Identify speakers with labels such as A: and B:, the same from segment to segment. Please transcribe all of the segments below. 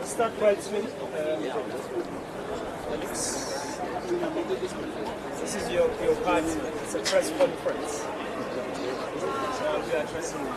A: Start right swing. This is your party. It's a press conference. So I'll be addressing you.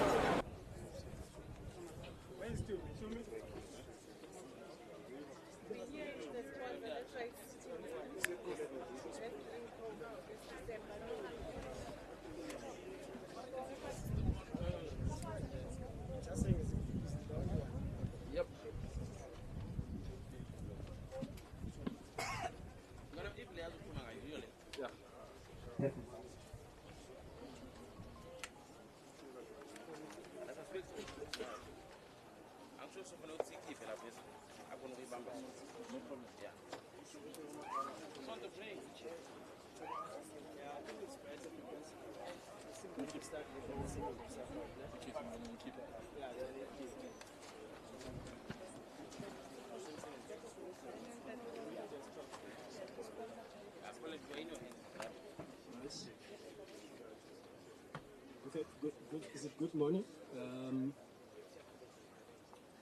A: Is it good morning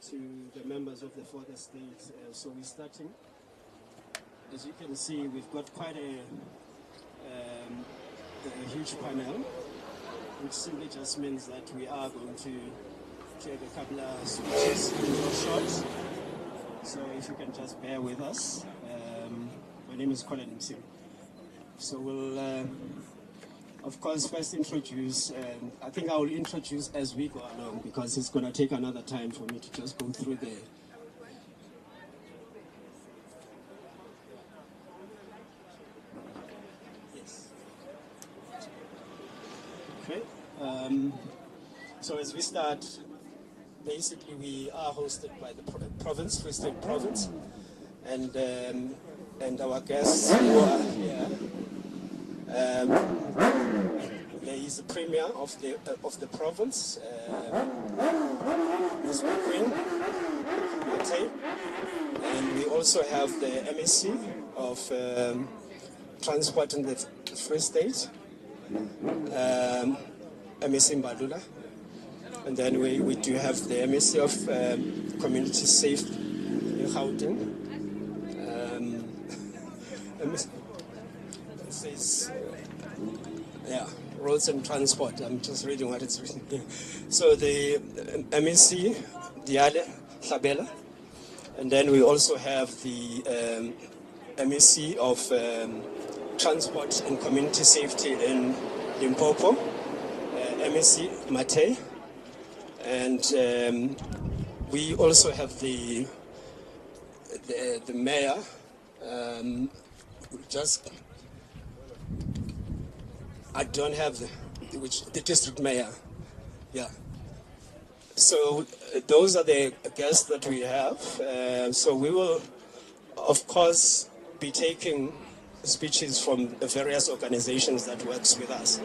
A: to the members of the Fourth Estate? So we're starting. As you can see, we've got quite a huge panel, which simply just means that we are going to take a couple of speeches short. So if you can just bear with us. My name is Colin Msim. So we'll of course, first introduce, and I think I will introduce as we go along because it's going to take another time for me to just go through the. Yes. Okay. So as we start, basically we are hosted by the province, Festive province, and our guests who are here. There is the premier of the province, Ms. Queen, and we also have the MSc of Transport in the Free State, MSc Mbadula, and then we do have the MSc of Community Safety in Gauteng. It says, roads and transport. I'm just reading what it's written here. So the MSc Diale Hlabela, and then we also have the MSc of Transport and Community Safety in Limpopo, MSc Mate, and we also have the mayor. I don't have the district mayor. Yeah. So those are the guests that we have. So we will, of course, be taking speeches from the various organizations that works with us,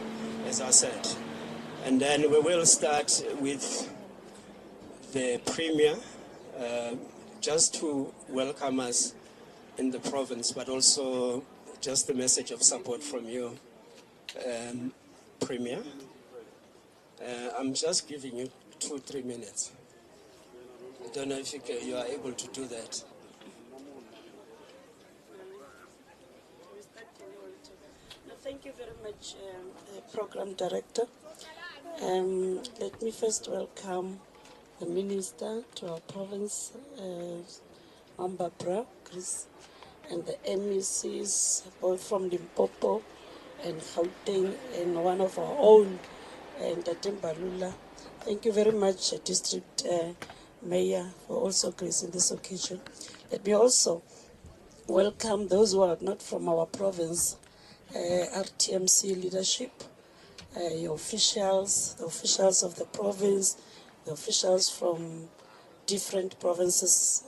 A: as I said. And then we will start with the Premier, just to welcome us in the province, but also just a message of support from you, Premier. I'm just giving you 2-3 minutes. I don't know if you are able to do that.
B: Thank you very much, Program Director. Let me first welcome the Minister to our province, Ambabra, Chris, and the MECs, both from Limpopo and Gauteng, and one of our own, Balula. Thank you very much, District Mayor, for also gracing this occasion. Let me also welcome those who are not from our province, RTMC leadership, your officials, the officials of the province, the officials from different provinces,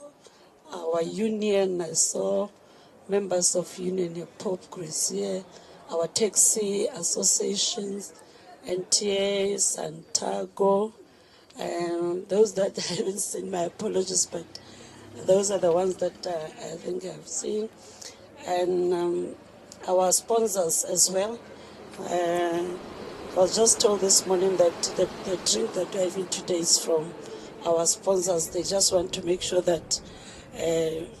B: our union. I saw members of union, your Pope Creecy, our taxi associations, NTA, Santago, and those that I haven't seen, my apologies, but those are the ones that I think I've seen. And our sponsors as well. I was just told this morning that the drink that we're having today is from our sponsors. They just want to make sure that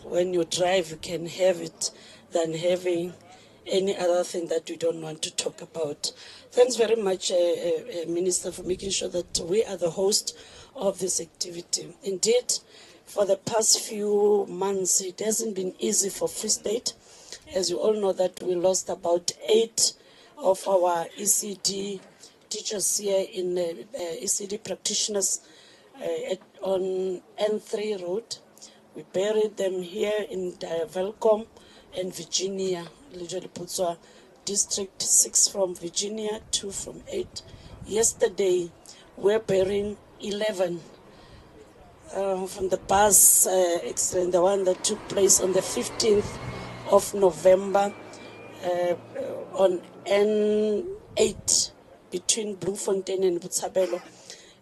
B: when you drive, you can have it than having any other thing that we don't want to talk about. Thanks very much, Minister, for making sure that we are the host of this activity. Indeed, for the past few months, it hasn't been easy for Free State. As you all know, that we lost about 8 of our ECD teachers here in ECD practitioners on N3 Road. We buried them here in Velcom and Virginia, literally Putswa District, 6 from Virginia, 2 from 8. Yesterday, we're burying 11 from the bus accident, the one that took place on the 15th of November on N8 between Bloemfontein and Botshabelo.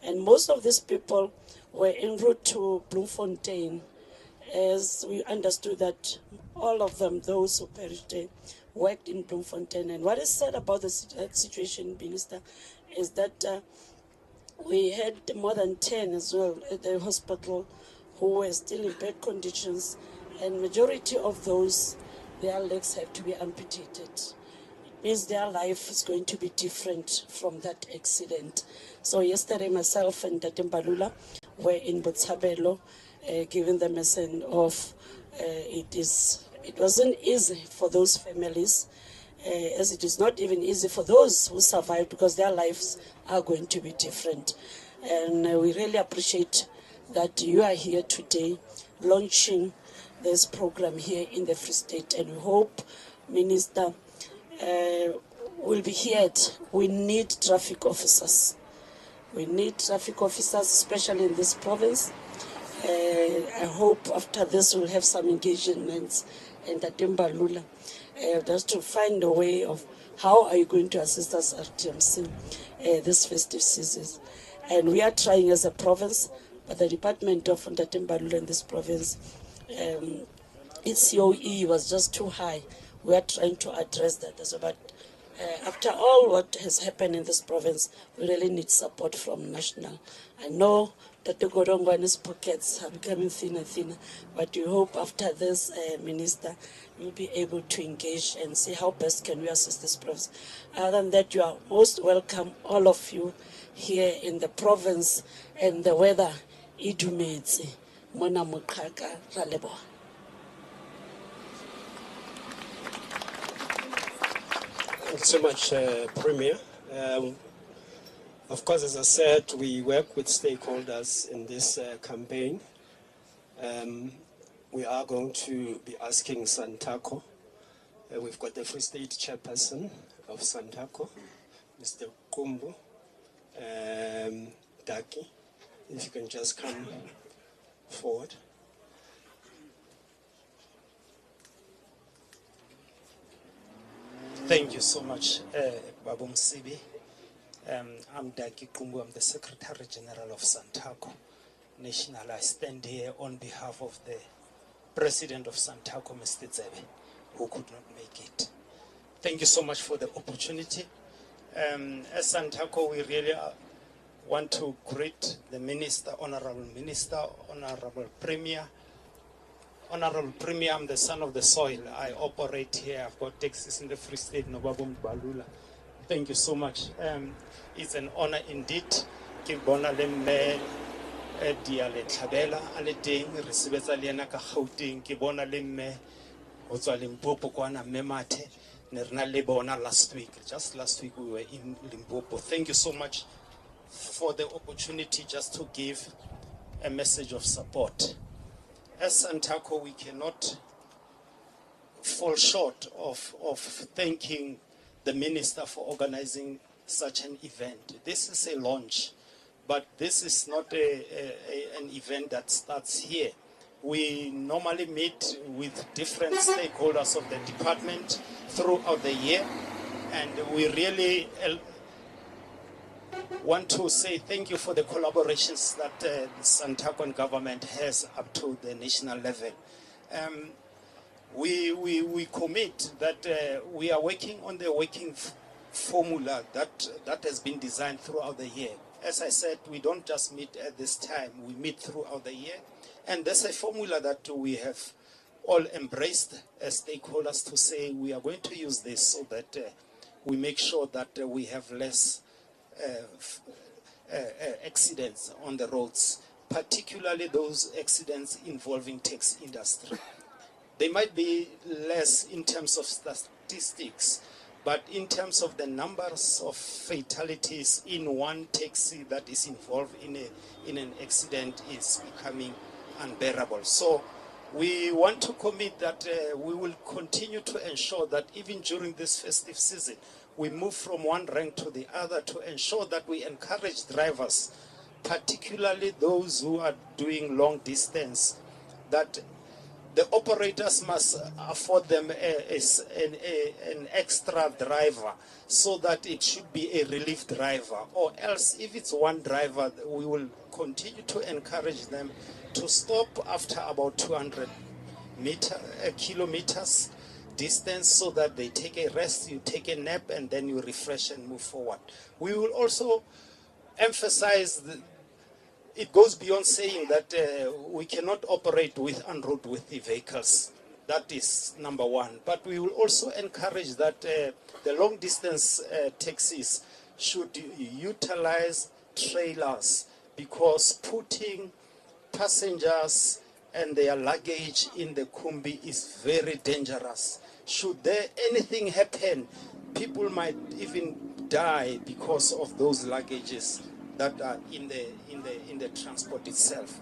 B: And most of these people were en route to Bloemfontein, as we understood that all of them, those who perished, worked in Bloemfontein. And what is said about the situation, Minister, is that we had more than 10 as well at the hospital who were still in bad conditions, and majority of those, their legs have to be amputated. It means their life is going to be different from that accident. So yesterday, myself and Balula were in Botshabelo, giving them a send off. It wasn't easy for those families, as it is not even easy for those who survived, because their lives are going to be different. And we really appreciate that you are here today launching this program here in the Free State, and we hope, Minister, will be heard. We need traffic officers. We need traffic officers, especially in this province. I hope after this we'll have some engagements in the Timbalula, just to find a way of how are you going to assist us at TMC this festive season. And we are trying as a province, but the Department of Timbalula in this province, its COE was just too high. We are trying to address that as well. But after all what has happened in this province, we really need support from national. I know that the Godongwane's pockets are becoming thinner and thinner, but we hope after this, Minister, we'll be able to engage and see how best can we assist this province. Other than that, you are most welcome, all of you here in the province, and the weather, idumetse, mona mokaka, ra leboha.
A: Thank you so much, Premier. Of course, as I said, we work with stakeholders in this campaign. We are going to be asking Santaco. We've got the Free State chairperson of Santaco, Mr. Kumbu Daki. If you can just come forward.
C: Thank you so much, Babu Msibi. I'm Daki Kumbu, I'm the Secretary General of Santaco National. I stand here on behalf of the President of Santaco, Mr. Zebe, who could not make it. Thank you so much for the opportunity. As Santaco, we really want to greet the Minister, Honorable Premier. Honorable Premier, I'm the son of the soil. I operate here. I've got taxis in the Free State, Nobabum Balula. Thank you so much. It's an honor indeed. Ke bona le mme dia le tlhabela a le teng re sebetsa le ena ka Gauteng ke bona le mme ho tswa Limpopo kwana mme Mathe ne rena le bona last week. Just last week we were in Limpopo. Thank you so much for the opportunity just to give a message of support. As Santaco, we cannot fall short of thanking the Minister for organizing such an event. This is a launch, but this is not an event that starts here. We normally meet with different stakeholders of the department throughout the year, and we really want to say thank you for the collaborations that the Santaco government has up to the national level. We commit that we are working on the working formula that has been designed throughout the year. As I said, we don't just meet at this time, we meet throughout the year. And there's a formula that we have all embraced as stakeholders to say we are going to use this so that we make sure that we have less accidents on the roads, particularly those accidents involving taxi industry. They might be less in terms of statistics, but in terms of the numbers of fatalities in one taxi that is involved in an accident is becoming unbearable. So we want to commit that we will continue to ensure that even during this festive season, we move from one rank to the other to ensure that we encourage drivers, particularly those who are doing long distance, that the operators must afford them an extra driver so that it should be a relief driver. Or else, if it's one driver, we will continue to encourage them to stop after about 200 kilometers distance so that they take a rest, you take a nap, and then you refresh and move forward. We will also emphasize it goes beyond saying that we cannot operate with unroadworthy vehicles. That is number one. But we will also encourage that the long distance taxis should utilize trailers, because putting passengers and their luggage in the kumbi is very dangerous. Should there anything happen, people might even die because of those luggages that are in the transport itself.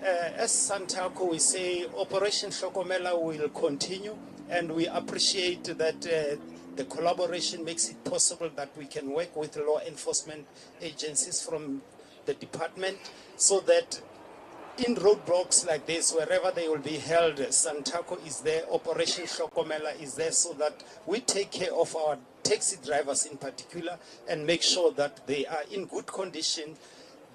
C: As Santaco, we say Operation Shokomela will continue, and we appreciate that the collaboration makes it possible that we can work with law enforcement agencies from the department so that in roadblocks like this, wherever they will be held, Santaco is there, Operation Shokomela is there, so that we take care of our taxi drivers in particular and make sure that they are in good condition,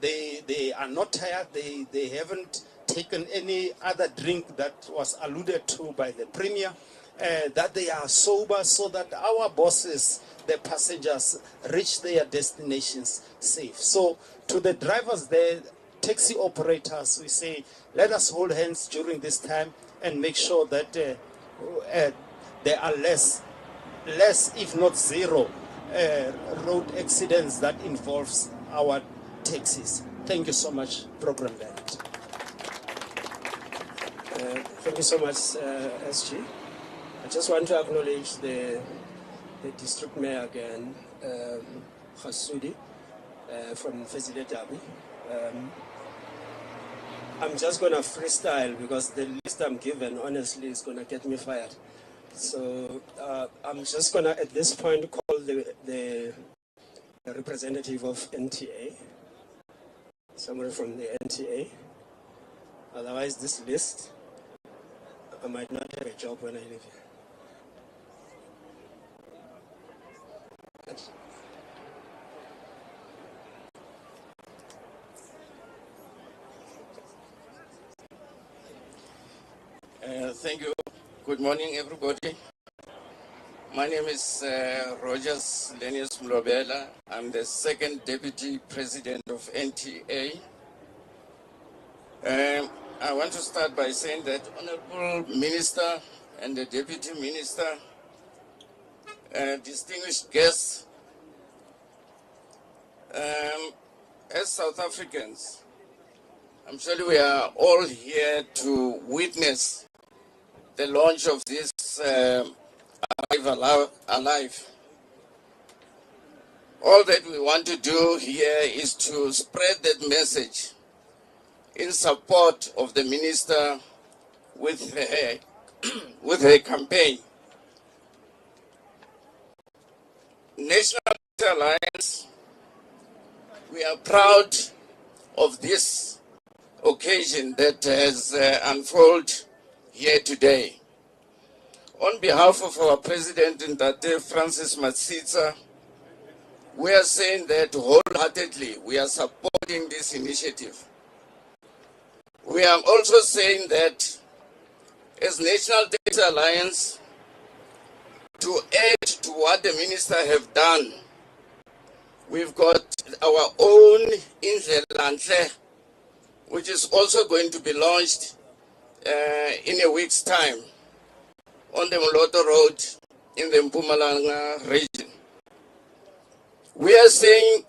C: they are not tired, they haven't taken any other drink that was alluded to by the Premier, that they are sober, so that our bosses, the passengers, reach their destinations safe. So to the drivers there, taxi operators, we say, let us hold hands during this time and make sure that there are less, if not zero, road accidents that involves our taxis. Thank you so much, Program Director.
A: Thank you so much, SG. I just want to acknowledge the district mayor again, Khasudi, from Festive. I'm just going to freestyle because the list I'm given, honestly, is going to get me fired. So I'm just going to, at this point, call the representative of NTA, somebody from the NTA. Otherwise, this list, I might not have a job when I leave here.
D: Thank you. Good morning, everybody. My name is Rogers Lenius Mlobela. I'm the second deputy president of NTA. I want to start by saying that Honorable Minister and the Deputy Minister, distinguished guests, as South Africans, I'm sure we are all here to witness the launch of this Alive. All that we want to do here is to spread that message in support of the minister with her, with her campaign. National Alliance, we are proud of this occasion that has unfolded here today. On behalf of our President Ndate Francis Matsitsa, we are saying that wholeheartedly we are supporting this initiative. We are also saying that as National Data Alliance, to add to what the minister have done, we've got our own Inzelanhle, which is also going to be launched in a week's time on the Moloto Road in the Mpumalanga region. We are saying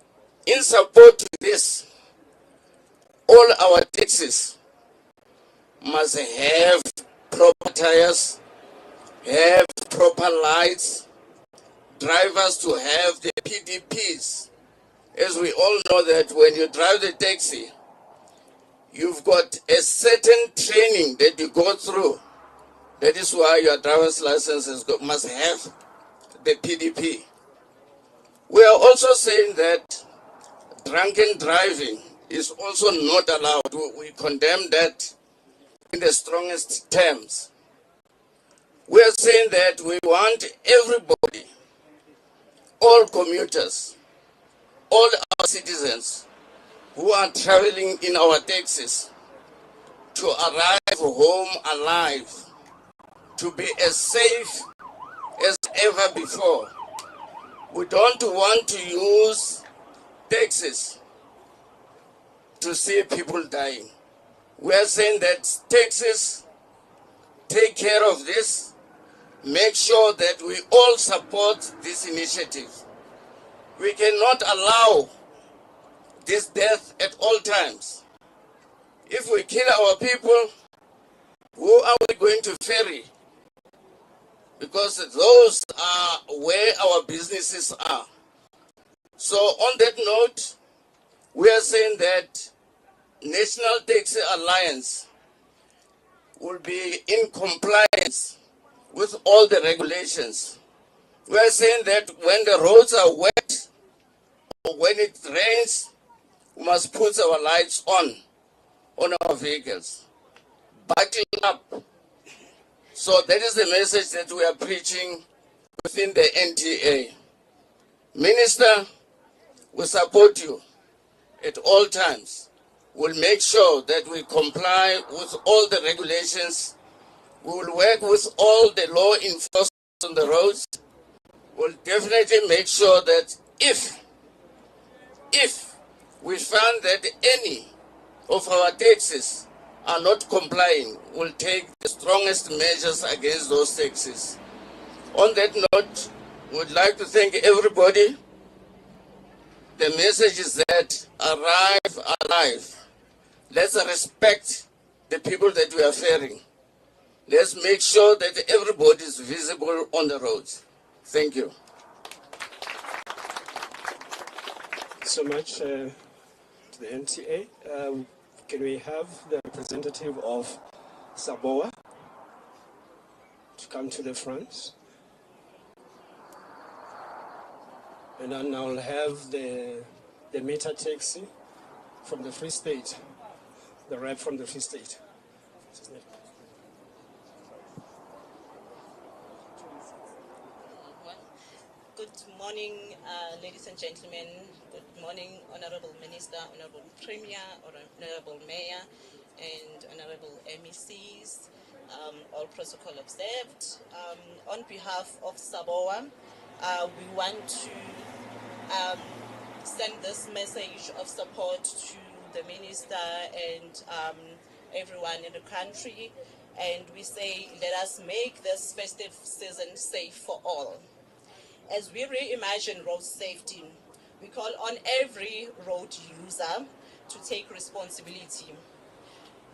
D: in support to this, all our taxis must have proper tires, have proper lights, drivers to have the PDPs. As we all know that when you drive the taxi, you've got a certain training that you go through. That is why your driver's license must have the PDP. We are also saying that drunken driving is also not allowed. We condemn that in the strongest terms. We are saying that we want everybody, all commuters, all our citizens who are traveling in our taxis to arrive home alive, to be as safe as ever before. We don't want to use taxis to see people dying. We are saying that taxis take care of this, make sure that we all support this initiative. We cannot allow this death at all times. If we kill our people, who are we going to ferry? Because those are where our businesses are. So on that note, we are saying that National Taxi Alliance will be in compliance with all the regulations. We are saying that when the roads are wet or when it rains, we must put our lights on our vehicles. Buckle up. So that is the message that we are preaching within the NTA. Minister, we support you at all times. We'll make sure that we comply with all the regulations. We will work with all the law enforcement on the roads. We'll definitely make sure that if we find that any of our taxis are not complying, we'll take the strongest measures against those taxis. On that note, we'd like to thank everybody. The message is that arrive alive. Let's respect the people that we are ferrying. Let's make sure that everybody is visible on the roads. Thank you.
A: So much to the NTA. Can we have the representative of Saboa to come to the front? And then I'll have the meter taxi from the Free State, the rep from the Free State.
E: Good morning, ladies and gentlemen. Good morning, Honorable Minister, Honorable Premier, Honorable Mayor, and Honorable MECs, all all protocol observed. On behalf of Saboa, we want to send this message of support to the minister and everyone in the country. And we say, let us make this festive season safe for all. As we reimagine road safety, we call on every road user to take responsibility.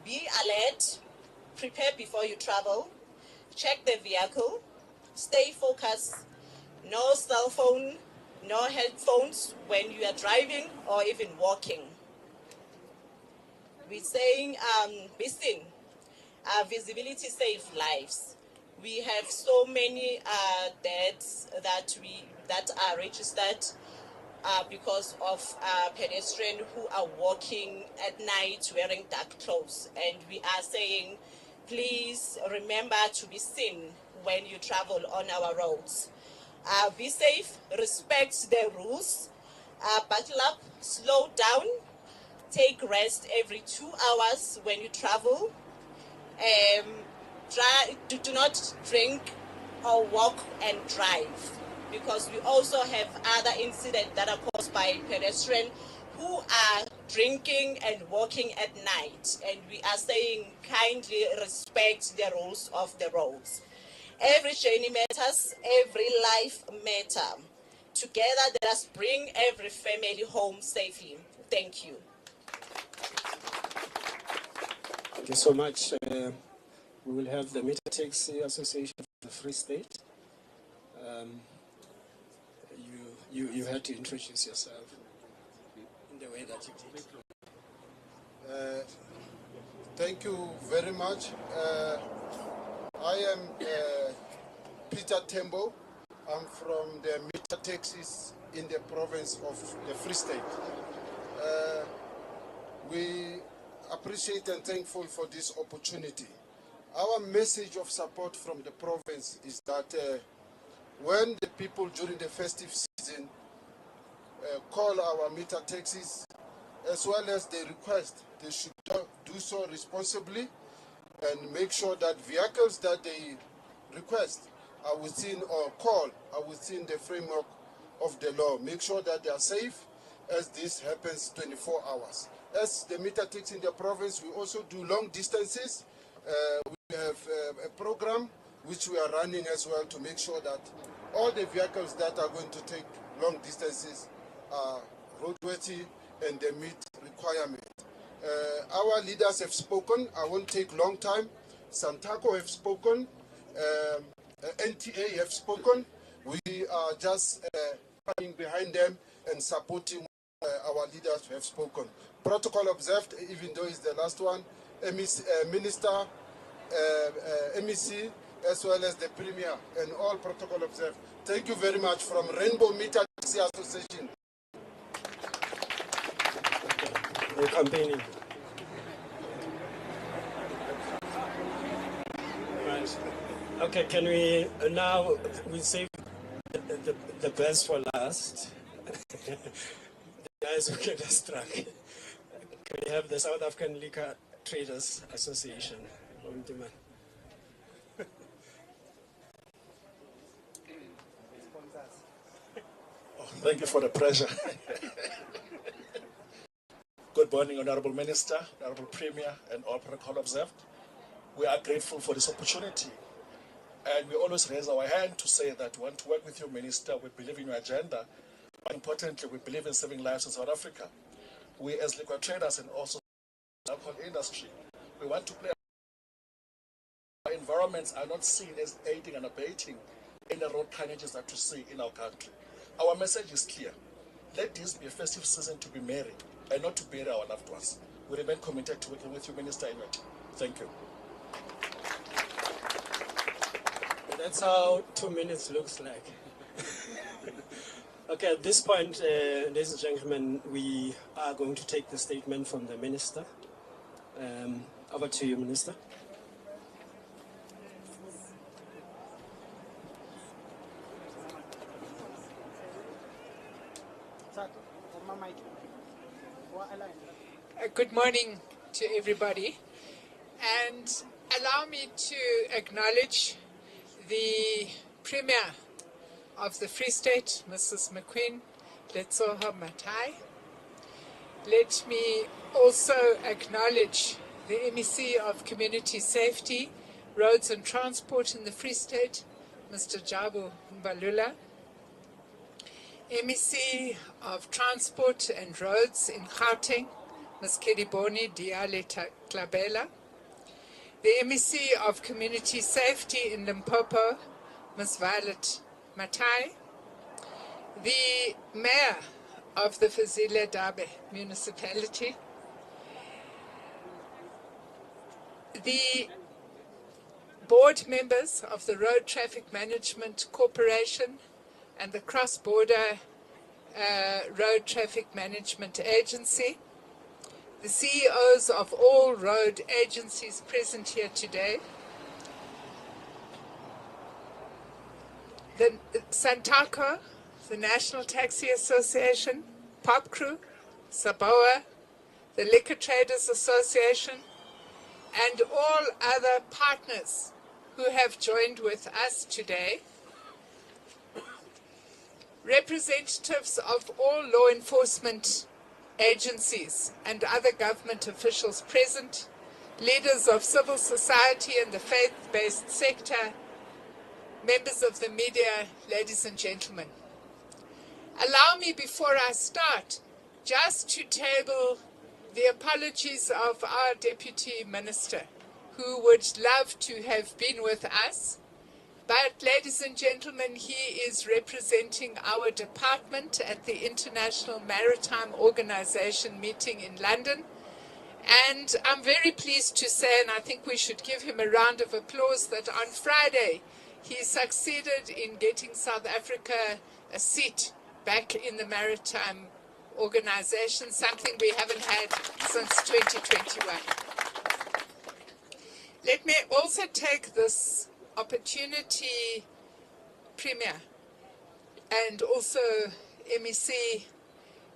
E: Be alert, prepare before you travel, check the vehicle, stay focused, no cell phone, no headphones when you are driving or even walking. We're saying, be seen. Visibility saves lives. We have so many deaths that are registered because of pedestrians who are walking at night wearing dark clothes. And we are saying, please remember to be seen when you travel on our roads. Be safe, respect the rules, buckle up, slow down, take rest every 2 hours when you travel. Do not drink or walk and drive, because we also have other incidents that are caused by pedestrians who are drinking and walking at night, and we are saying kindly respect the rules of the roads. Every journey matters, every life matters. Together, let us bring every family home safely. Thank you.
A: Thank you so much. We will have the Meter Taxi Association of the Free State. You had to introduce yourself in the way that you did.
F: Thank you very much. I am Peter Tembo. I'm from the Meter Taxis in the province of the Free State. We appreciate and thankful for this opportunity. Our message of support from the province is that when the people during the festive season call our meter taxis, as well as they request, they should do so responsibly and make sure that vehicles that they request are within or call are within the framework of the law. Make sure that they are safe, as this happens 24 hours. As the meter taxi in the province, we also do long distances. We have a program which we are running as well to make sure that all the vehicles that are going to take long distances are roadworthy and they meet requirement. Our leaders have spoken. I won't take long time. Santaco have spoken. NTA have spoken. We are just coming behind them and supporting our leaders who have spoken. Protocol observed, even though it's the last one. Minister, MEC, as well as the Premier, and all protocol observed. Thank you very much from Rainbow Meter Taxi Association.
A: We're campaigning. Right. Okay, can we now we save the best for last? The guys who get us struck. Can we have the South African Liquor Traders Association?
G: Thank you for the pressure. Good morning, Honorable Minister, Honorable Premier, and all protocol observed. We are grateful for this opportunity. And we always raise our hand to say that we want to work with you, Minister. We believe in your agenda. But importantly, we believe in saving lives in South Africa. We as liquor traders and also the alcohol industry, we want to play. Our environments are not seen as aiding and abating in the road carnages that we see in our country. Our message is clear. Let this be a festive season to be merry and not to bury our loved ones. We remain committed to working with you, Minister, in your team. Thank you.
A: That's how 2 minutes looks like. Okay, at this point, ladies and gentlemen, we are going to take the statement from the Minister. Over to you, Minister.
H: Good morning to everybody. And Allow me to acknowledge the Premier of the Free State, Mrs. McQueen Letsoho Matai. Let me also acknowledge the MEC of Community Safety, Roads and Transport in the Free State, Mr. Jabu Mbalula. MEC of Transport and Roads in Gauteng, Ms. Kediboni Diale Klabela. The MEC of Community Safety in Limpopo, Ms. Violet Matai. The Mayor of the Fazile Dabe Municipality. The board members of the Road Traffic Management Corporation and the Cross-Border Road Traffic Management Agency, the CEOs of all road agencies present here today, the Santaco, the National Taxi Association, Pop Crew, Saboa, the Liquor Traders Association, and all other partners who have joined with us today, representatives of all law enforcement agencies and other government officials present, leaders of civil society and the faith-based sector, members of the media, ladies and gentlemen. Allow me before I start just to table the apologies of our Deputy Minister, who would love to have been with us. But, ladies and gentlemen, he is representing our department at the International Maritime Organization meeting in London. And I'm very pleased to say, and I think we should give him a round of applause, that on Friday he succeeded in getting South Africa a seat back in the Maritime Organization, something we haven't had since 2021. Let me also take this opportunity, Premier, and also MEC,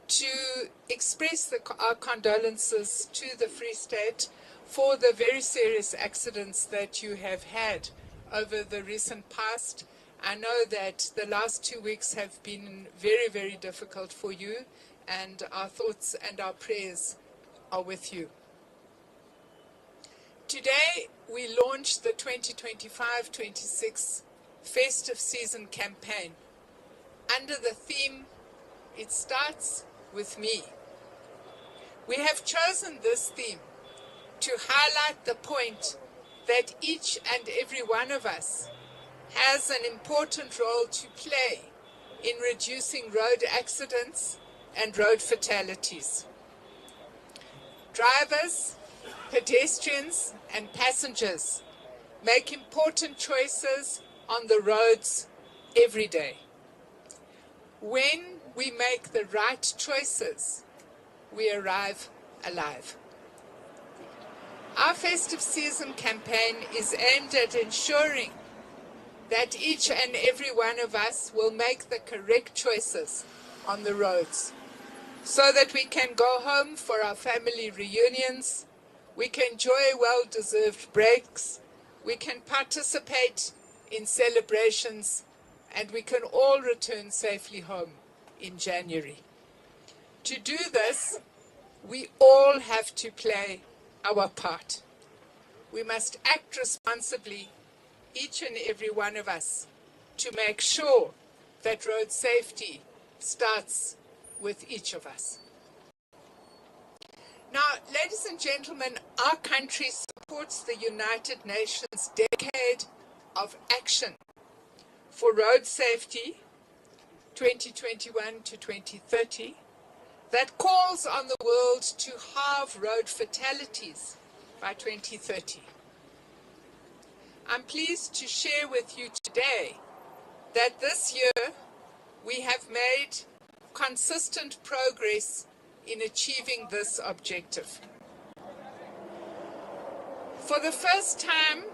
H: to express our condolences to the Free State for the very serious accidents that you have had over the recent past. I know that the last 2 weeks have been very, very difficult for you, and our thoughts and our prayers are with you. Today, we launched the 2025-26 Festive Season campaign under the theme, "It Starts With Me." We have chosen this theme to highlight the point that each and every one of us has an important role to play in reducing road accidents and road fatalities. Drivers, pedestrians, and passengers make important choices on the roads every day. When we make the right choices, we arrive alive. Our Festive Season campaign is aimed at ensuring that each and every one of us will make the correct choices on the roads so that we can go home for our family reunions, we can enjoy well-deserved breaks, we can participate in celebrations, and we can all return safely home in January. To do this, we all have to play our part. We must act responsibly, each and every one of us, to make sure that road safety starts with each of us. Now, ladies and gentlemen, our country supports the United Nations Decade of Action for Road Safety 2021 to 2030 that calls on the world to halve road fatalities by 2030. I'm pleased to share with you today that this year we have made consistent progress in achieving this objective. For the first time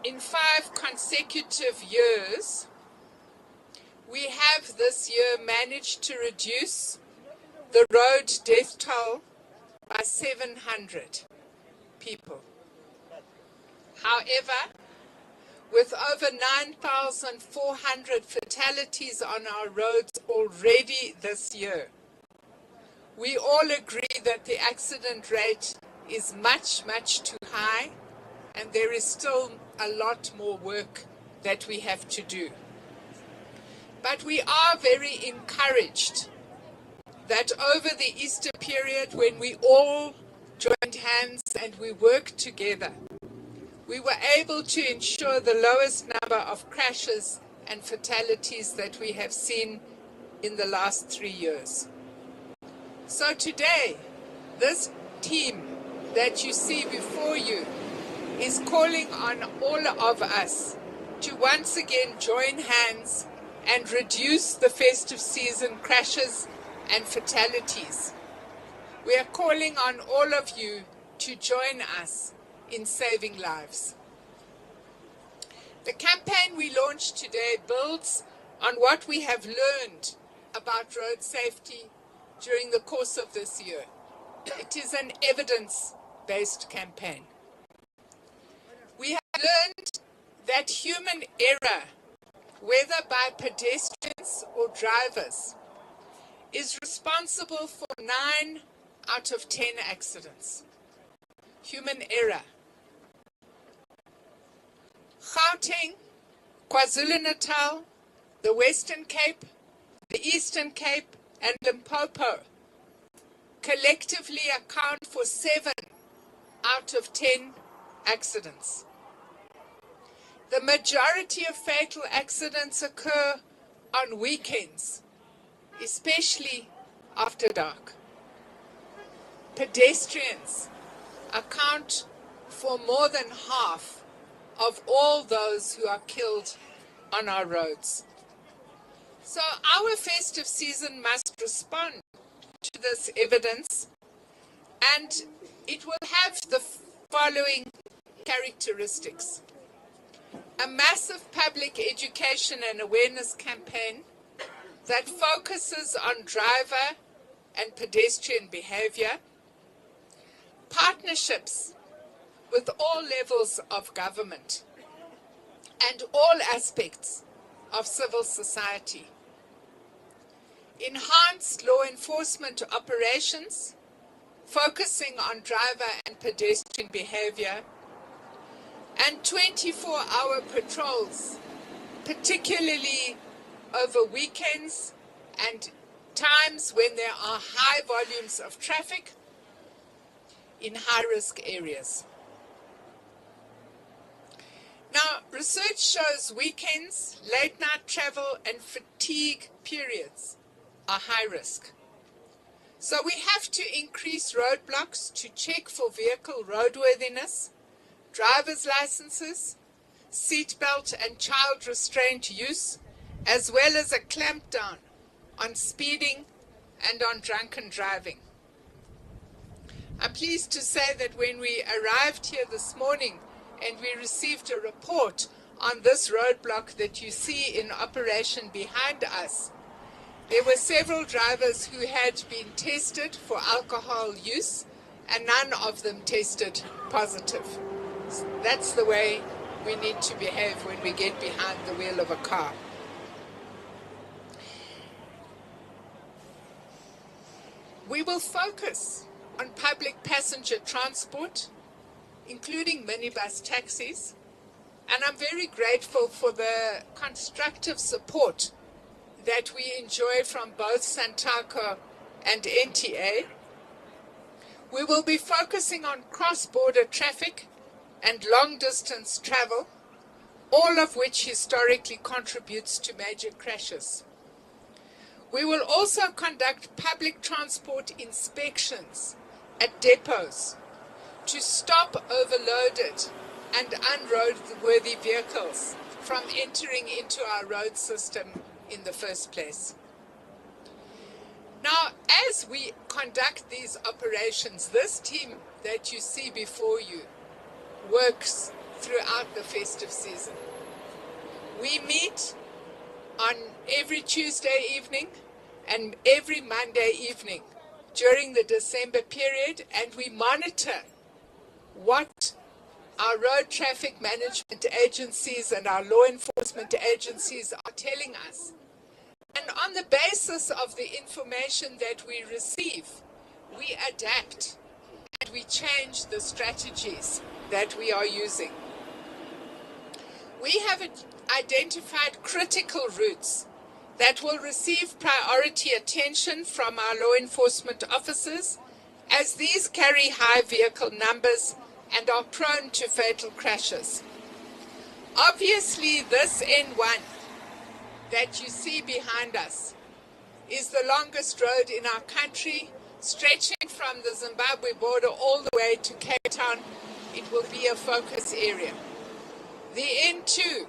H: in 5 consecutive years, we have this year managed to reduce the road death toll by 700 people. However, with over 9,400 fatalities on our roads already this year, we all agree that the accident rate is much, much too high, and there is still a lot more work that we have to do. But we are very encouraged that over the Easter period, when we all joined hands and we worked together, we were able to ensure the lowest number of crashes and fatalities that we have seen in the last 3 years. So today, this team that you see before you is calling on all of us to once again join hands and reduce the festive season crashes and fatalities. We are calling on all of you to join us in saving lives. The campaign we launched today builds on what we have learned about road safety during the course of this year. It is an evidence-based campaign. We have learned that human error, whether by pedestrians or drivers, is responsible for 9 out of 10 accidents. Human error. Gauteng, KwaZulu-Natal, the Western Cape, the Eastern Cape, and Limpopo collectively account for 7 out of 10 accidents. The majority of fatal accidents occur on weekends, especially after dark. Pedestrians account for more than half of all those who are killed on our roads. So our festive season must respond to this evidence, and it will have the following characteristics. A massive public education and awareness campaign that focuses on driver and pedestrian behavior, partnerships with all levels of government and all aspects of civil society, enhanced law enforcement operations focusing on driver and pedestrian behavior, and 24-hour patrols, particularly over weekends and times when there are high volumes of traffic in high-risk areas. Now, research shows weekends, late-night travel, and fatigue periods are high risk. So we have to increase roadblocks to check for vehicle roadworthiness, driver's licenses, seatbelt and child restraint use, as well as a clampdown on speeding and on drunken driving. I'm pleased to say that when we arrived here this morning and we received a report on this roadblock that you see in operation behind us, there were several drivers who had been tested for alcohol use and none of them tested positive. That's the way we need to behave when we get behind the wheel of a car. We will focus on public passenger transport, including minibus taxis, and I'm very grateful for the constructive support that we enjoy from both Santaco and NTA. We will be focusing on cross-border traffic and long-distance travel, all of which historically contributes to major crashes. We will also conduct public transport inspections at depots to stop overloaded and unroadworthy vehicles from entering into our road system in the first place. Now, as we conduct these operations, this team that you see before you works throughout the festive season. We meet on every Tuesday evening and every Monday evening during the December period, and we monitor what our road traffic management agencies and our law enforcement agencies are telling us. And on the basis of the information that we receive, we adapt and we change the strategies that we are using. We have identified critical routes that will receive priority attention from our law enforcement officers, as these carry high vehicle numbers and are prone to fatal crashes. Obviously, this N1 that you see behind us is the longest road in our country, stretching from the Zimbabwe border all the way to Cape Town. It will be a focus area. The N2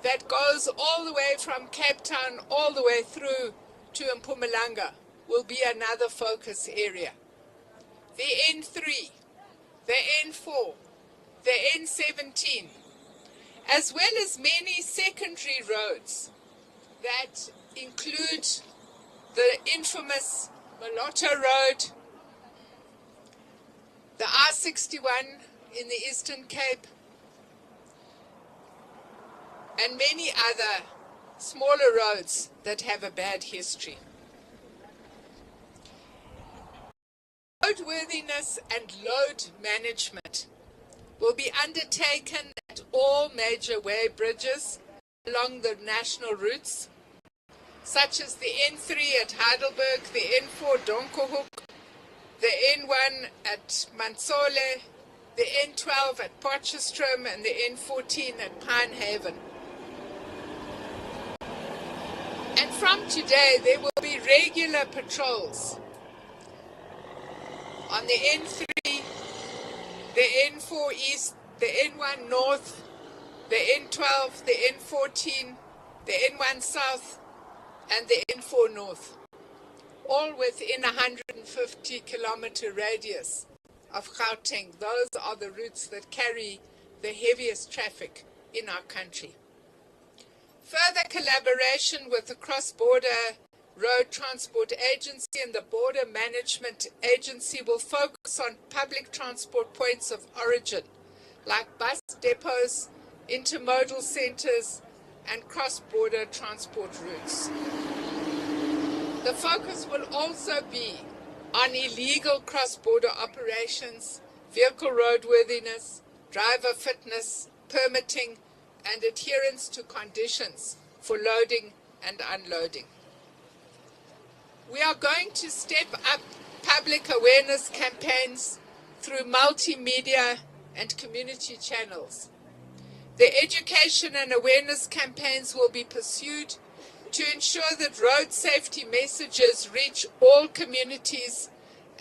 H: that goes all the way from Cape Town all the way through to Mpumalanga will be another focus area. The N3, the N4, the N17, as well as many secondary roads that include the infamous Malota Road, the R61 in the Eastern Cape, and many other smaller roads that have a bad history. Roadworthiness and load management will be undertaken at all major way bridges along the national routes, such as the N3 at Heidelberg, the N4 Donkerhoek, the N1 at Mansole, the N12 at Potchefstroom, and the N14 at Pinehaven. And from today, there will be regular patrols on the N3, the N4 East, the N1 North, the N12, the N14, the N1 South, and the N4 North, all within a 150-kilometer radius of Gauteng. Those are the routes that carry the heaviest traffic in our country. Further collaboration with the Cross-Border Road Transport Agency and the Border Management Agency will focus on public transport points of origin, like bus depots, intermodal centers, and cross-border transport routes. The focus will also be on illegal cross-border operations, vehicle roadworthiness, driver fitness, permitting, and adherence to conditions for loading and unloading. We are going to step up public awareness campaigns through multimedia and community channels. The education and awareness campaigns will be pursued to ensure that road safety messages reach all communities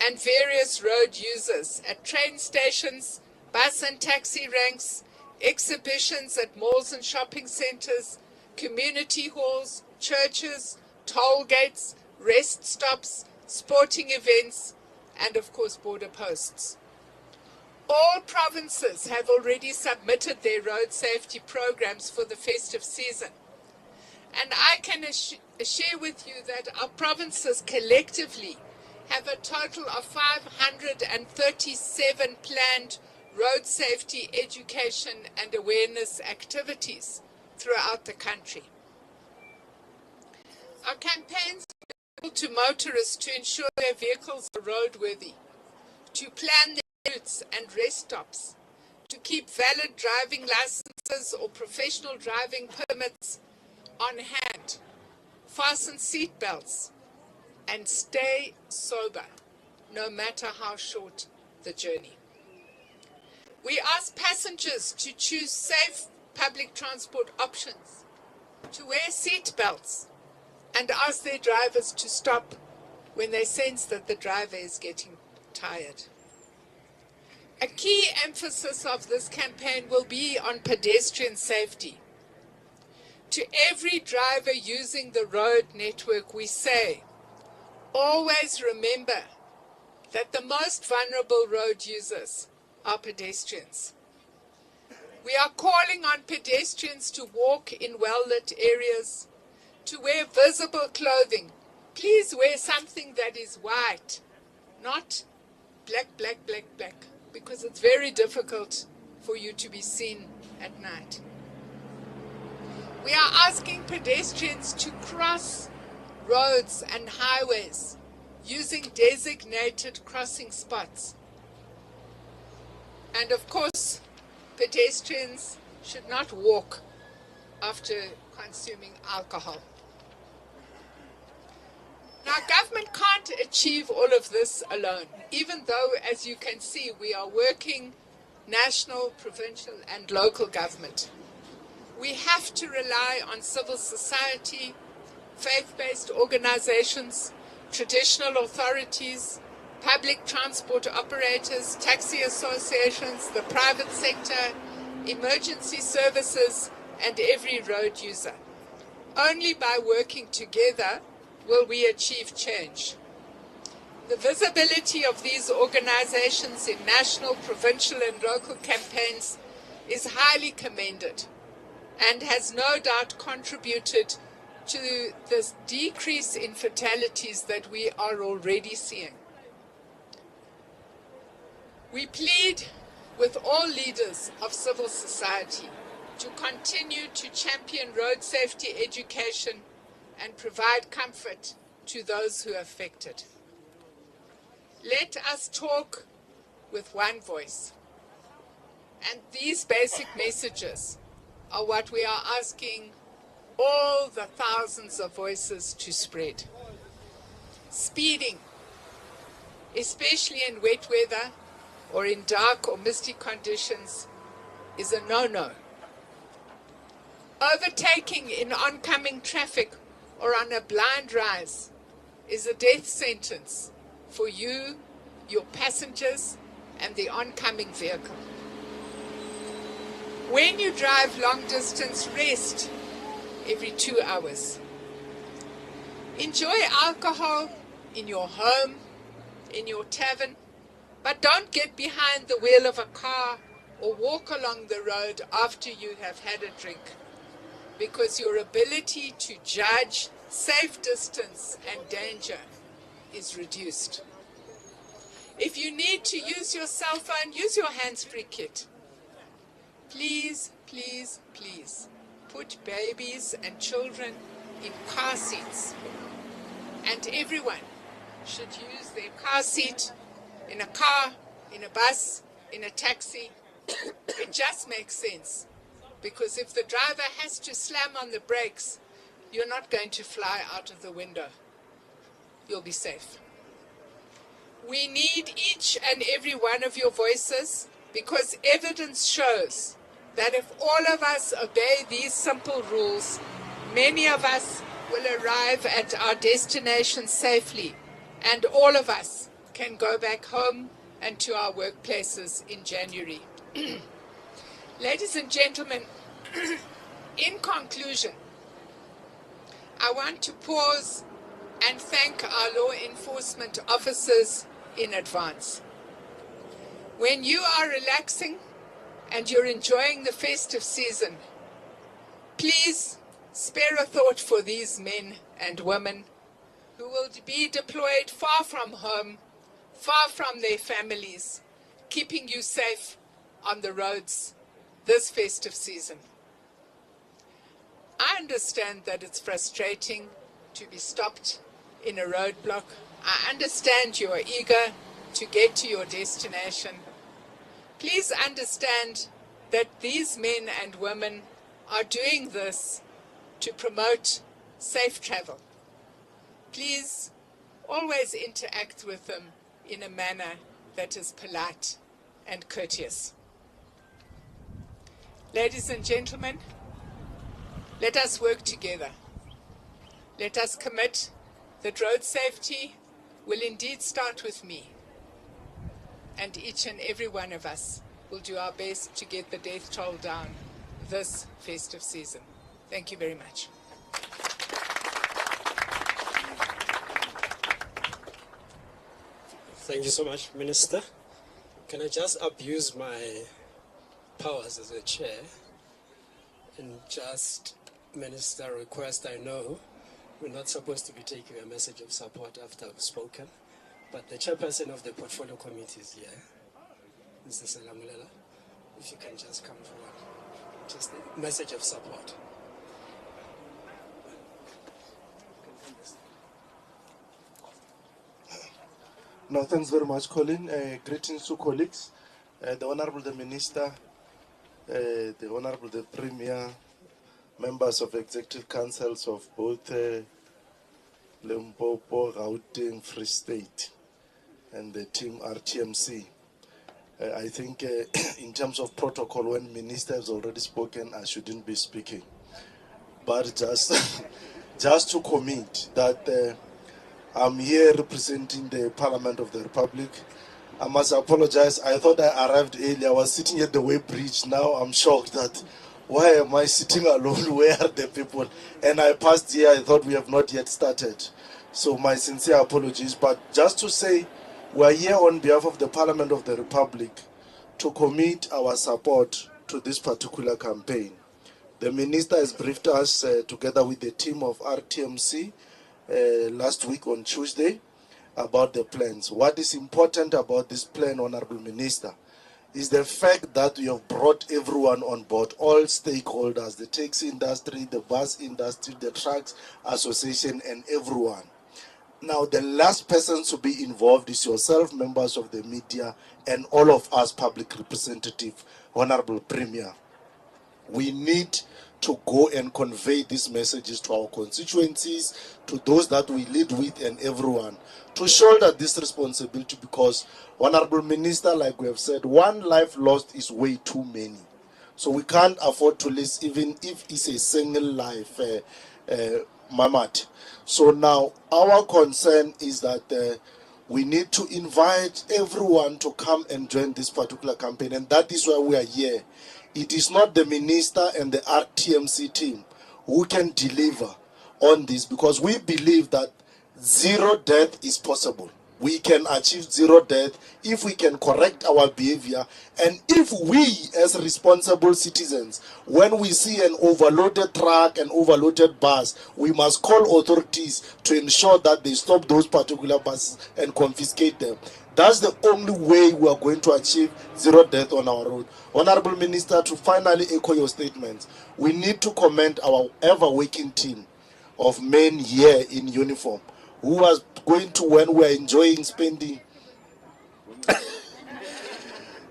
H: and various road users at train stations, bus and taxi ranks, exhibitions at malls and shopping centers, community halls, churches, toll gates, rest stops, sporting events, and of course border posts. All provinces have already submitted their road safety programs for the festive season. And I can share with you that our provinces collectively have a total of 537 planned road safety education and awareness activities throughout the country. Our campaigns appeal to motorists to ensure their vehicles are roadworthy, to plan their routes and rest stops, to keep valid driving licenses or professional driving permits on hand, fasten seat belts, and stay sober, no matter how short the journey. We ask passengers to choose safe public transport options, to wear seat belts, and ask their drivers to stop when they sense that the driver is getting tired. A key emphasis of this campaign will be on pedestrian safety. To every driver using the road network, we say, always remember that the most vulnerable road users are pedestrians. We are calling on pedestrians to walk in well-lit areas, to wear visible clothing. Please wear something that is white, not black, black, black, black, because it's very difficult for you to be seen at night. We are asking pedestrians to cross roads and highways using designated crossing spots. And of course, pedestrians should not walk after consuming alcohol. Now, government can't achieve all of this alone, even though, as you can see, we are working national, provincial, and local government. We have to rely on civil society, faith-based organizations, traditional authorities, public transport operators, taxi associations, the private sector, emergency services, and every road user. Only by working together will we achieve change. The visibility of these organizations in national, provincial, and local campaigns is highly commended and has no doubt contributed to this decrease in fatalities that we are already seeing. We plead with all leaders of civil society to continue to champion road safety education and provide comfort to those who are affected. Let us talk with one voice. And these basic messages are what we are asking all the thousands of voices to spread. Speeding, especially in wet weather or in dark or misty conditions, is a no-no. Overtaking in oncoming traffic or on a blind rise is a death sentence for you, your passengers, and the oncoming vehicle. When you drive long distance, rest every 2 hours. Enjoy alcohol in your home, in your tavern, but don't get behind the wheel of a car or walk along the road after you have had a drink, because your ability to judge safe distance and danger is reduced. If you need to use your cell phone, use your hands-free kit. Please, please, please put babies and children in car seats. And everyone should use their car seat in a car, in a bus, in a taxi. It just makes sense. Because if the driver has to slam on the brakes, you're not going to fly out of the window. You'll be safe. We need each and every one of your voices, because evidence shows that if all of us obey these simple rules, many of us will arrive at our destination safely, and all of us can go back home and to our workplaces in January. Ladies and gentlemen, in conclusion, I want to pause and thank our law enforcement officers in advance. When you are relaxing and you're enjoying the festive season, please spare a thought for these men and women who will be deployed far from home, far from their families, keeping you safe on the roads this festive season. I understand that it's frustrating to be stopped in a roadblock. I understand you are eager to get to your destination. Please understand that these men and women are doing this to promote safe travel. Please always interact with them in a manner that is polite and courteous. Ladies and gentlemen, let us work together. Let us commit that road safety will indeed start with me. And each and every one of us will do our best to get the death toll down this festive season. Thank you very much.
A: Thank you so much, Minister. Can I just abuse my powers as a chair and just, Minister, request, I know we're not supposed to be taking a message of support after I've spoken, but the chairperson of the portfolio committee is here, Mr. Salamulela. if you can just come forward. Just a message of support.
I: No, thanks very much, Colin. Greetings to colleagues, the Honorable the Minister, the Honorable the Premier, members of Executive Councils of both Limpopo, Gauteng, Free State, and the team RTMC. I think in terms of protocol, when Minister has already spoken, I shouldn't be speaking. But just, just to commit that I'm here representing the Parliament of the Republic. I must apologize. I thought I arrived early. I was sitting at the Way Bridge. Now I'm shocked that why am I sitting alone? Where are the people? And I passed here. I thought we have not yet started. So my sincere apologies. But just to say, we are here on behalf of the Parliament of the Republic to commit our support to this particular campaign. The Minister has briefed us together with the team of RTMC last week on Tuesday about the plans. What is important about this plan, Honorable Minister, is the fact that we have brought everyone on board, all stakeholders, the taxi industry, the bus industry, the trucks association, and everyone. Now, the last person to be involved is yourself, members of the media, and all of us public representatives, Honorable Premier. We need to go and convey these messages to our constituencies, to those that we lead with, and everyone, to shoulder this responsibility, because, Honorable Minister, like we have said, one life lost is way too many. So we can't afford to lose, even if it's a single life, Mamat. So now our concern is that we need to invite everyone to come and join this particular campaign, and that is why we are here. It is not the Minister and the RTMC team who can deliver on this, because we believe that zero death is possible. We can achieve zero death if we can correct our behavior, and if we as responsible citizens, when we see an overloaded truck and overloaded bus, we must call authorities to ensure that they stop those particular buses and confiscate them. That's the only way we are going to achieve zero death on our road. Honorable Minister, to finally echo your statements, we need to commend our ever-working team of men here in uniform who was going to, when we are enjoying spending,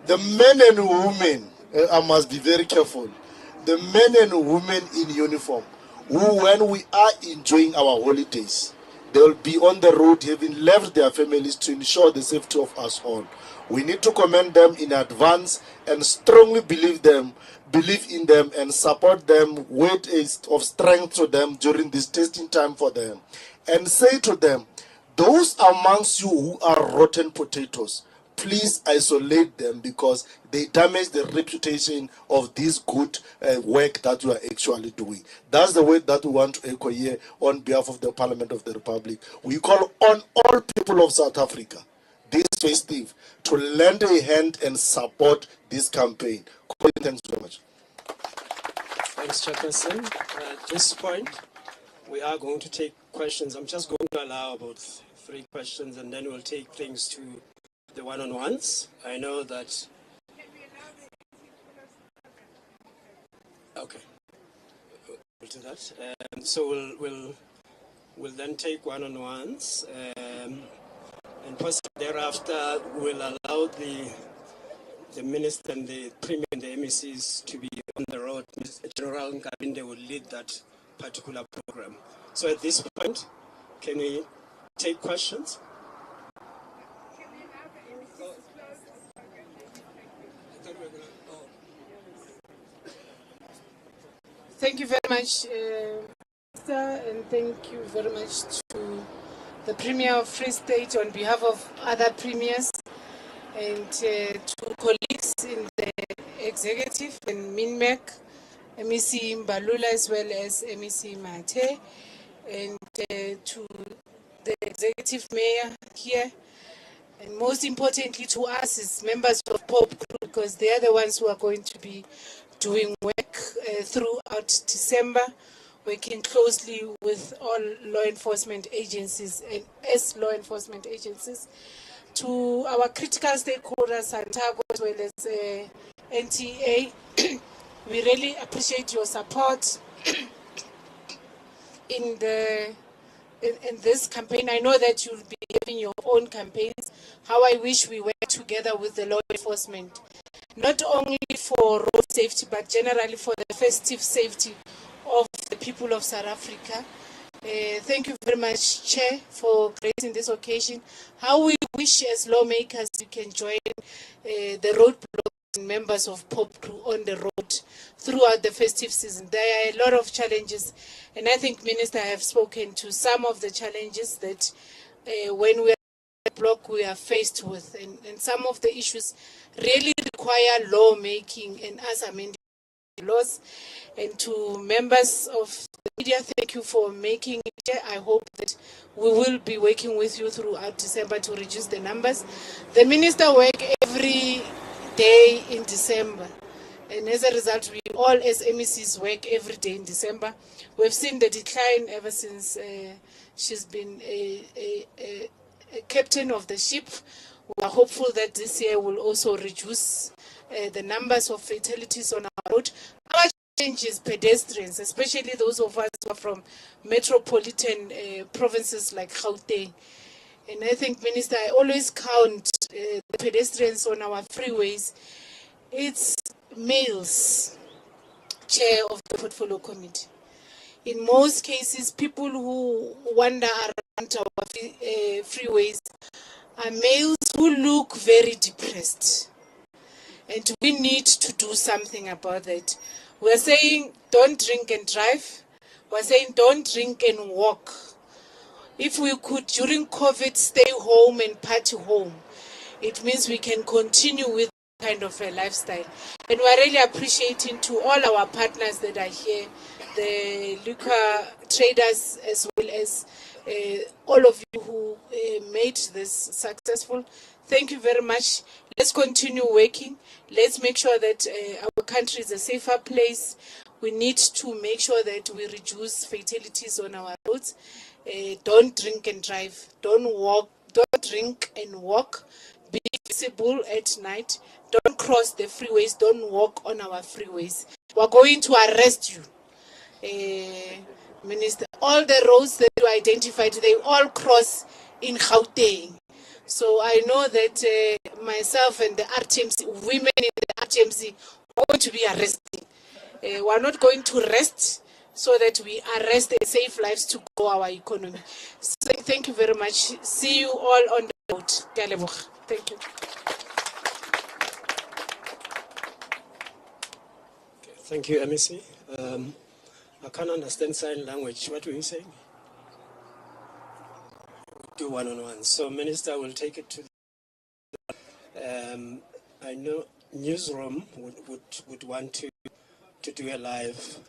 I: the men and women, I must be very careful, the men and women in uniform who, when we are enjoying our holidays, they will be on the road having left their families to ensure the safety of us all. We need to commend them in advance and strongly believe in them and support them, with of strength to them during this testing time for them, and say to them, those amongst you who are rotten potatoes, please isolate them, because they damage the reputation of this good work that we are actually doing. That's the way that we want to echo here on behalf of the Parliament of the Republic. We call on all people of South Africa this festive to lend a hand and support this campaign. Colin, thanks very much.
A: Thanks, Chairperson. At this point, we are going to take questions. I'm just going to allow about 3 questions, and then we'll take things to the one-on-ones. I know that. Okay, we'll do that. So we'll then take one-on-ones, and possibly thereafter we'll allow the Minister and the Premier and the MECs to be on the road. General Nkabinde will lead that particular program. So at this point, can we take questions?
J: Thank you very much, Minister, and thank you very much to the Premier of Free State on behalf of other premiers, and to colleagues in the executive and MINMEC, MEC Mbalula as well as MEC Mate, and to the executive mayor here, and most importantly to us as members of POP Group, because they are the ones who are going to be doing work throughout December, working closely with all law enforcement agencies and as law enforcement agencies, to our critical stakeholders, Santago, as well as NTA. We really appreciate your support in this campaign. I know that you'll be having your own campaigns. How I wish we work together with the law enforcement, not only for road safety, but generally for the festive safety of the people of South Africa. Thank you very much, Chair, for gracing this occasion. How we wish as lawmakers you can join the roadblocks and members of POP crew on the road throughout the festive season. There are a lot of challenges, and I think Minister have spoken to some of the challenges that when we are block we are faced with, and some of the issues really require lawmaking and us amending laws. And to members of the media, thank you for making it. I hope that we will be working with you throughout December to reduce the numbers. The minister works every day in December, and as a result, we all as MECs work every day in December. We've seen the decline ever since she's been a captain of the ship. We are hopeful that this year will also reduce the numbers of fatalities on our road. Our challenge is pedestrians, especially those of us who are from metropolitan provinces like Gauteng. And I think, Minister, I always count the pedestrians on our freeways. It's males, chair of the portfolio committee. In most cases, people who wander around our freeways are males who look very depressed. And we need to do something about that. We're saying don't drink and drive. We're saying don't drink and walk. If we could, during COVID, stay home and party home, it means we can continue with kind of a lifestyle. And we're really appreciating to all our partners that are here, the liquor traders, as well as all of you who made this successful. Thank you very much. Let's continue working. Let's make sure that our country is a safer place. We need to make sure that we reduce fatalities on our roads. Don't drink and drive. Don't walk. Don't drink and walk. Be visible at night. Don't cross the freeways. Don't walk on our freeways. We're going to arrest you, Minister. All the roads that you identified, they all cross in Gauteng. So I know that myself and the RTMC, women in the RTMC, are going to be arresting. We're not going to rest so that we arrest and save lives to grow our economy. So thank you very much. See you all on the road. Thank you.
A: Thank you, MEC. I can't understand sign language. What were you saying? Do one-on-one. So Minister will take it to I know newsroom would want to do a live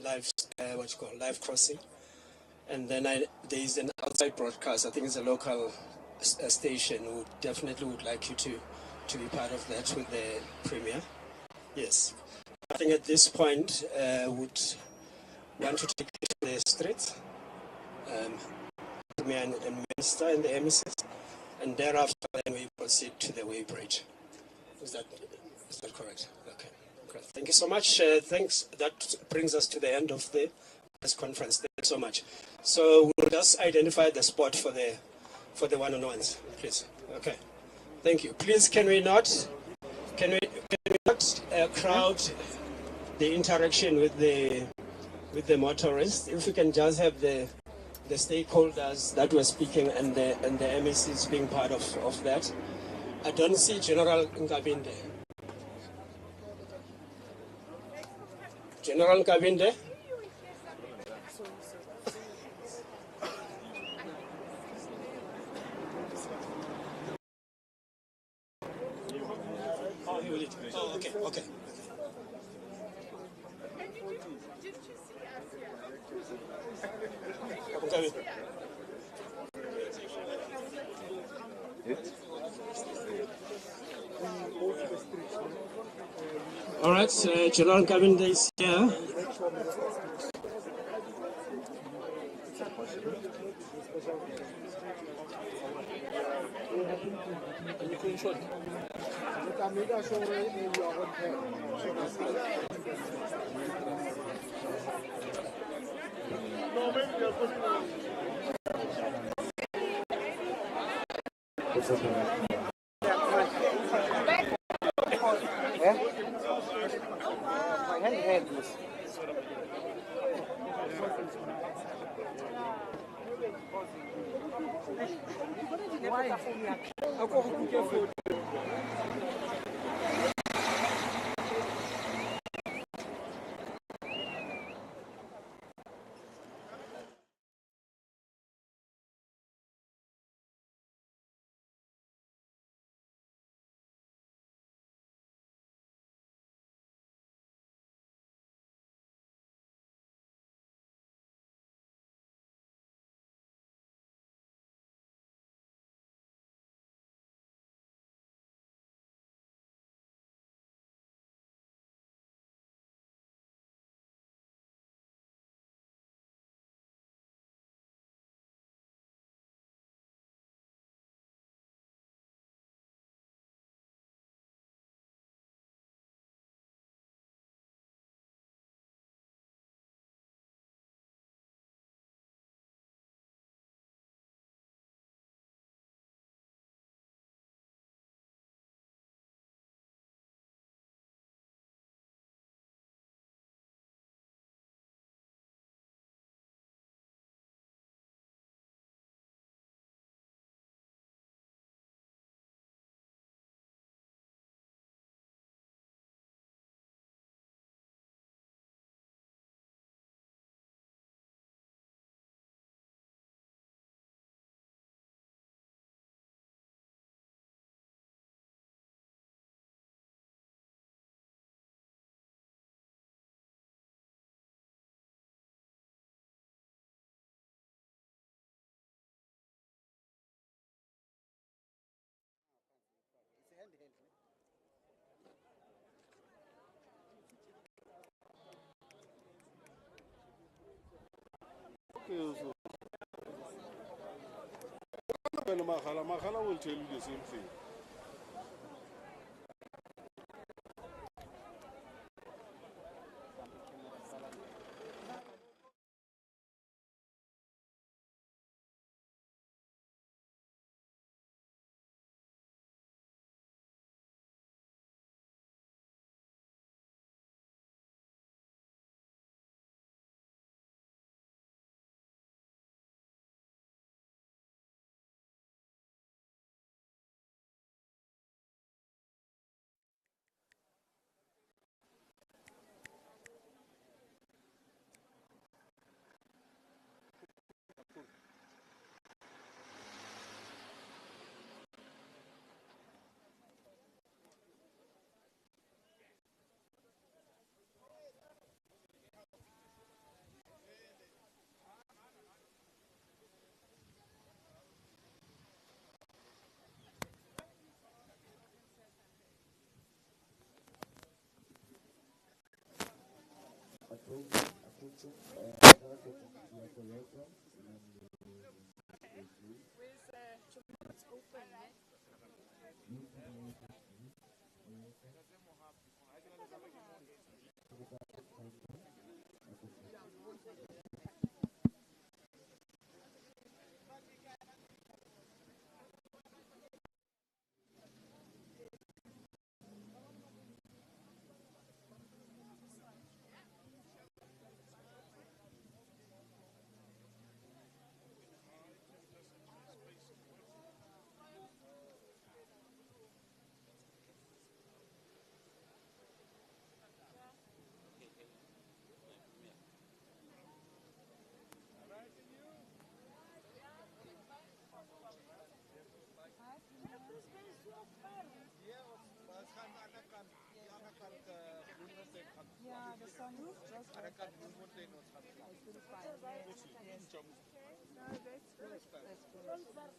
A: live crossing, and then there is an outside broadcast. I think it's a local station who definitely would like you to be part of that with the Premier. Yes, I think at this point would want to take you to the streets, Premier and Minister and the emissaries, and thereafter then we proceed to the weighbridge. Is that correct? Okay. Great. Thank you so much. Thanks. That brings us to the end of the press conference. Thank you so much. So we'll just identify the spot for the one-on-ones, please. Okay. Thank you. Please, can we not crowd the interaction with the motorists? If we can just have the stakeholders that were speaking and the MECs being part of that. I don't see General Nkabinde. General Nkabinde? Oh, okay, okay. All right, General Nkabinde is here.
F: Okay, so Makhala will tell you the same thing.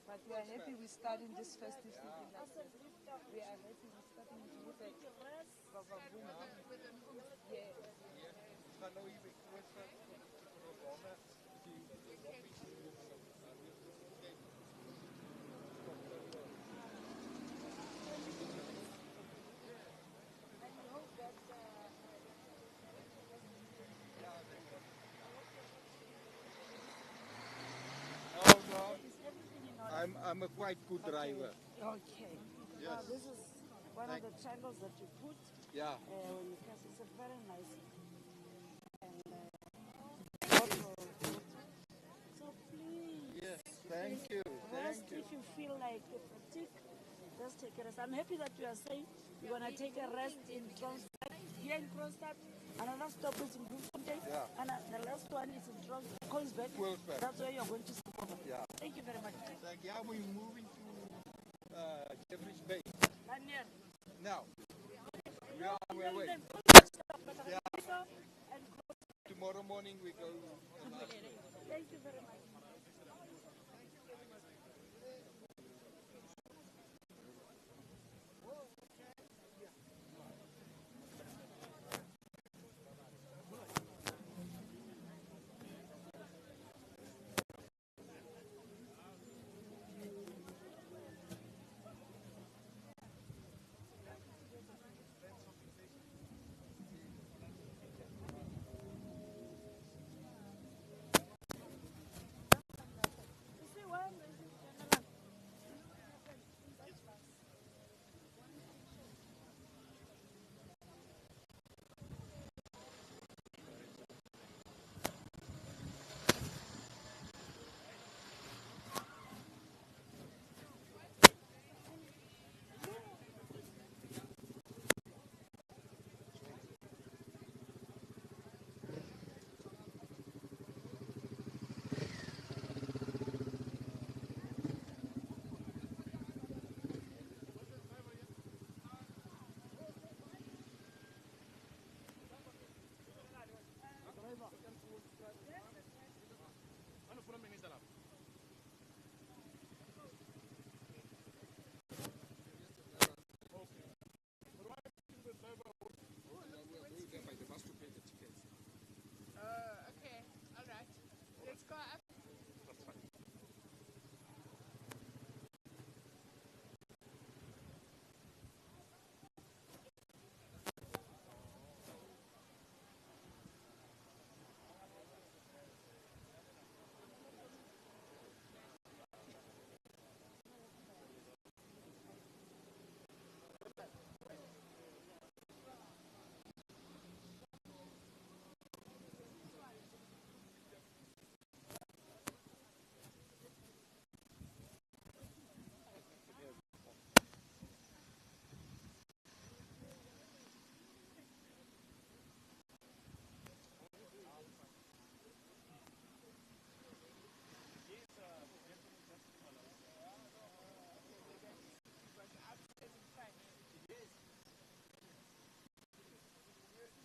K: But we are happy we starting this festive season like this. We are happy we starting with a yeah.
F: I'm a quite good driver.
K: Okay.
F: Yes.
K: This is one of the triangles that you put
F: Yeah.
K: when you press. It's a very nice. And also, so please.
F: Yes. Thank you.
K: Rest
F: Thank you.
K: if you feel like fatigue. Just take a rest. I'm happy that you are saying you're gonna take a rest in Transnet, here in Kroonstad. Another stop is in Bloemfontein.
F: Yeah.
K: And the last one is in Kongsberg.
F: Kongsberg.
K: That's where you're going to sleep over.
F: Yeah.
K: Thank you very much.
F: Like, yeah, we're moving to Jeffrey's Bay.
K: Daniel.
F: Now, we are on our way. Yeah.
K: And
F: Tomorrow morning we go.
K: thank you very much.
H: Okay, all right. Let's go up.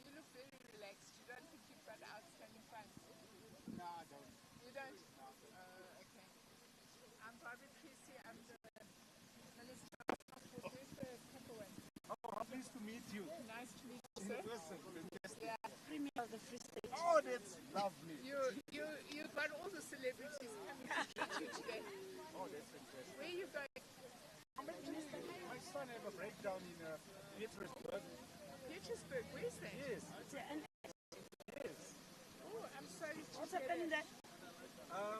H: You look very relaxed. You don't think you've got outstanding funds?
F: No, I don't.
H: You don't? Okay. I'm Barbara Creecy. I'm the Minister of Transport. Where's the purple one?
F: Oh, I'm pleased to meet you.
H: Nice to meet you,
F: In
H: sir.
F: person. Fantastic.
H: Yeah.
K: Premier of the Free State.
F: Oh, that's lovely.
H: You've got all the celebrities coming to meet you today.
F: Oh, that's fantastic.
H: Where are you going?
F: My son had a breakdown in Petersburg.
H: Petersburg. Where's that?
F: Yes. Yes.
H: Oh, I'm sorry to
K: What's
H: hear
K: happening
H: that.
K: there?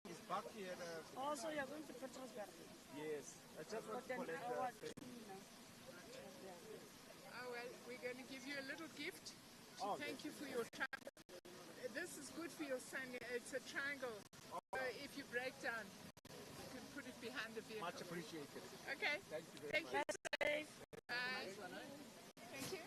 F: He's back here.
K: Also, you're going to Petrosberg.
F: Yes. I just want to
K: But then
F: collect
K: our
H: Oh, well, we're going to give you a little gift to thank you for your time. This is good for your son. It's a triangle. So if you break down, you can put it behind the vehicle.
F: Much appreciated.
H: Okay.
F: Thank you very
H: Thank
F: much.
H: you. Bye. Thank you.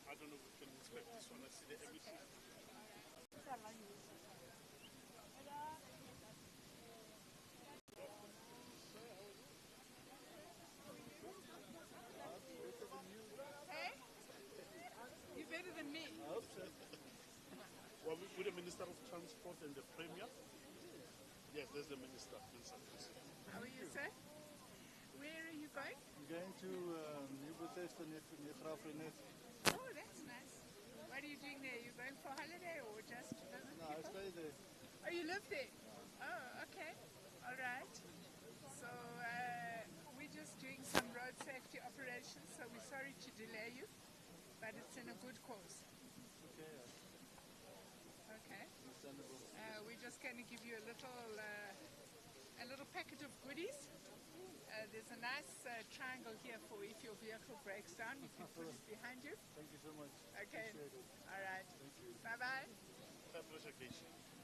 G: I don't know if we can inspect this one. I see the MEC.
H: Hey? You're better than me.
G: I hope so. Well, with the Minister of Transport and the Premier. Yes, there's the Minister.
H: How are you, sir? Where are you going?
L: I'm going to Newbury
H: Oh, that's nice. What are you doing there? You going for holiday or just to visit people?
F: there.
H: Oh, you live there? Oh, okay. All right. So we're just doing some road safety operations, so we're sorry to delay you, but it's in a good cause. Okay. We're just going to give you a little packet of goodies. There's a nice triangle here for if your vehicle breaks down, you can put it behind you.
F: Thank you so much.
H: Okay. All right. Bye-bye.
G: Pressure gauge.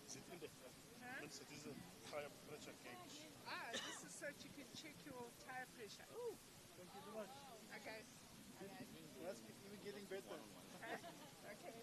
G: Is it in the
H: Huh?
G: It is a tire pressure gauge.
H: This is so you can check your tire pressure. Ooh.
F: Thank you so much.
H: Okay. All right.
F: That's even getting better.
H: Okay.